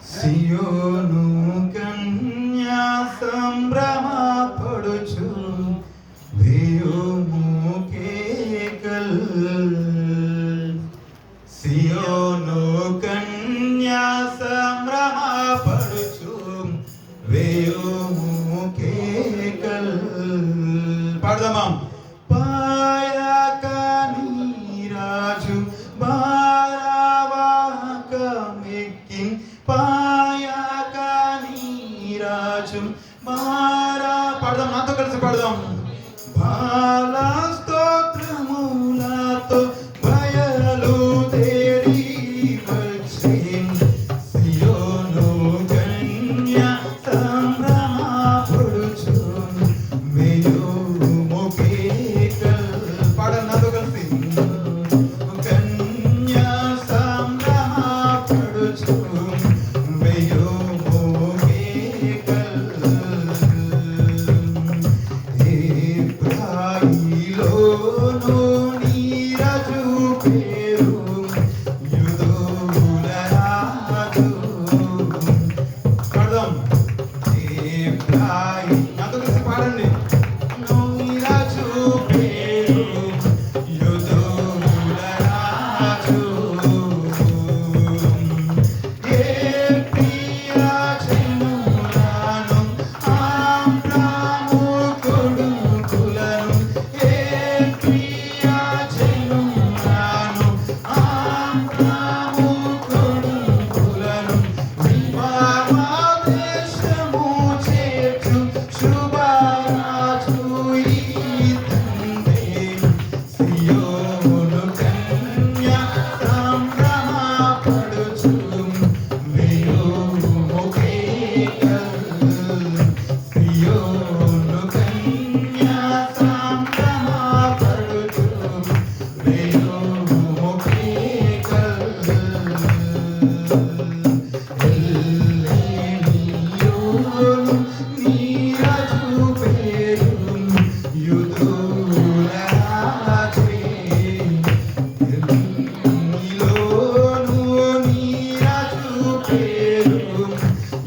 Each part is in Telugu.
సియోను కన్యా సంభ్రమపడుచు వేయుము కేకల్. సియోను కన్యా సంభ్రమపడుచు వేయుము కేకల్. పాడదామా? పాయకని రాజు భారవాహకమెక్కి పాయకని రాజు పాడదాం, నాతో కలిసి పాడదాం. బాల స్తోత్రములతో బయలుదేరి వచ్చి సియోను కన్యా సంభ్రమపడుచు వేయుము కేకల్. పాడండి నాతో కలిసి. కన్యా సంభ్రమపడుచు వేయుము కేకల్. ఎఫ్రాయిములోను నీ రాజు పేరు యూదుల రాజు. పాడదాం. ఎఫ్రాయిము, నాతో కలిసి పాడండి. నీ రాజు పేరు యూదుల రాజు. ఏ ప్రియ జనులను ఆబ్రాము కొడుకులను, ఏ ప్రియ జనులను ఆబ్రాము కొడుకులను వివాహదేశము చేర్చు శుభరాజు ఈతండే. సియోను కన్యా సంభ్రమపడుచు వేయుము కేకల్. సియోను కన్యా సంభ్రమపడుచు వేయుము కేకల్. ఎల్లేనియోను నీ రాజు పేరు యూదుల రాజే. ఎల్లేనియోను నీ రాజు పేరు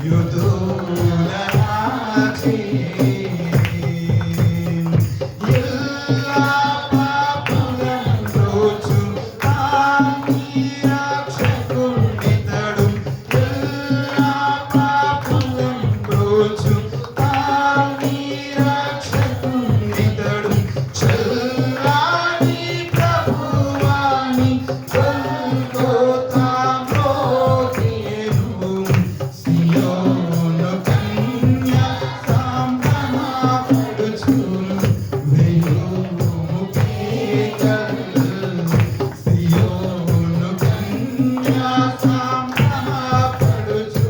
యూదుల రాజే. ఎల్లా పాపులను బ్రోచు ఆని రక్షకునితడు. ఎల్లా పాపులను బ్రోచు ఆని రక్షకునితడు. చల్లాని ప్రభువాని గొల్గొతాలో మ్రోగెను. సియోను కన్యా సంభ్రమపడుచు వేయుము కేకల్. సియోను కన్యా సంభ్రమపడుచు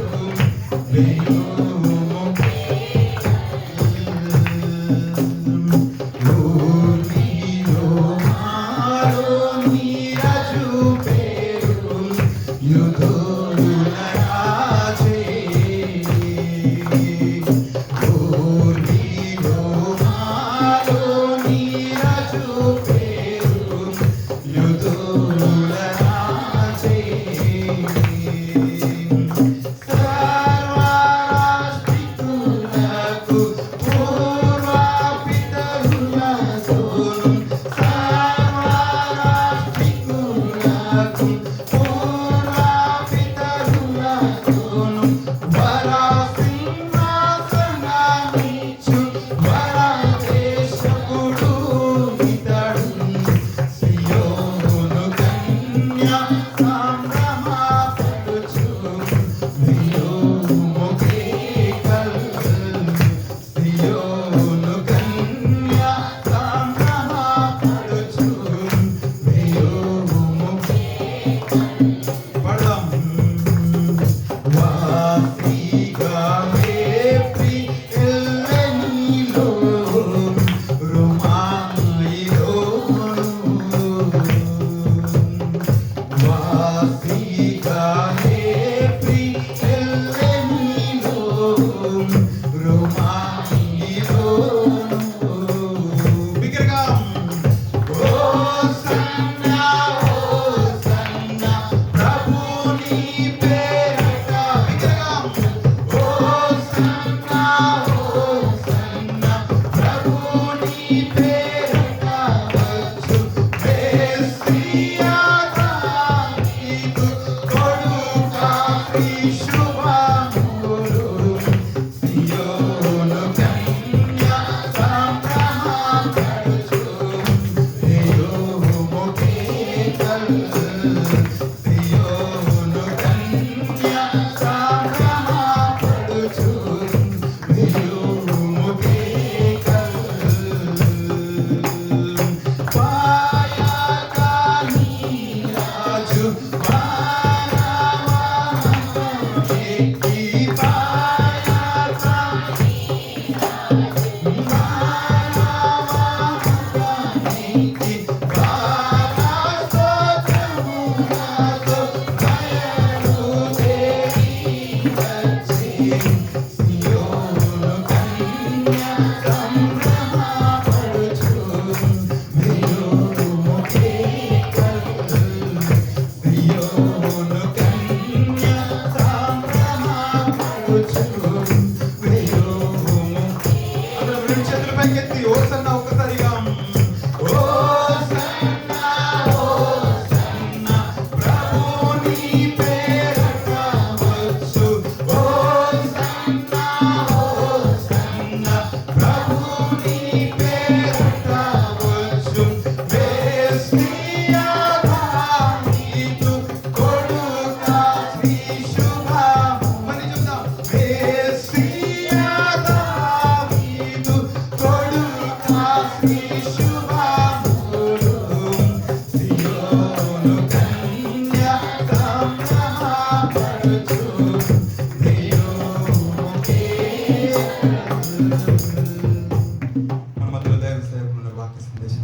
వేయుము కేకల్. ఊరిలో మాలో నీ రాజు పేరు యూదుల రాజే. ఊరిలో మాలో నీ రాజు పేరు యూదుల రాజే. సర్వరాష్ట్రీకులకు పూర్వపితరులకును, సర్వరాష్ట్రీకులకు పూర్వపితరులకును సియోను కన్య సంభ్రమపడుచు వేయోము కేకలు. సియోను కన్య సంభ్రమపడుచు వేయోము. అందరం రెండు చేతులు పైకెత్తి హోసన్న ఒక్కసారిగా హోసన్నా హోసన్నా ప్రభుని పేరట వచ్చు. హోసన్నా హోసన్నా ప్రభుని పేరట వచ్చు. మెస్సియా దావీదు కొడుక శ్రీ శుభము. మళ్ళీ చెప్దాం. మెస్సియా దావీదు కొడుక శ్రీ శుభములు. సియోను కన్య సంభ్రమపడుచు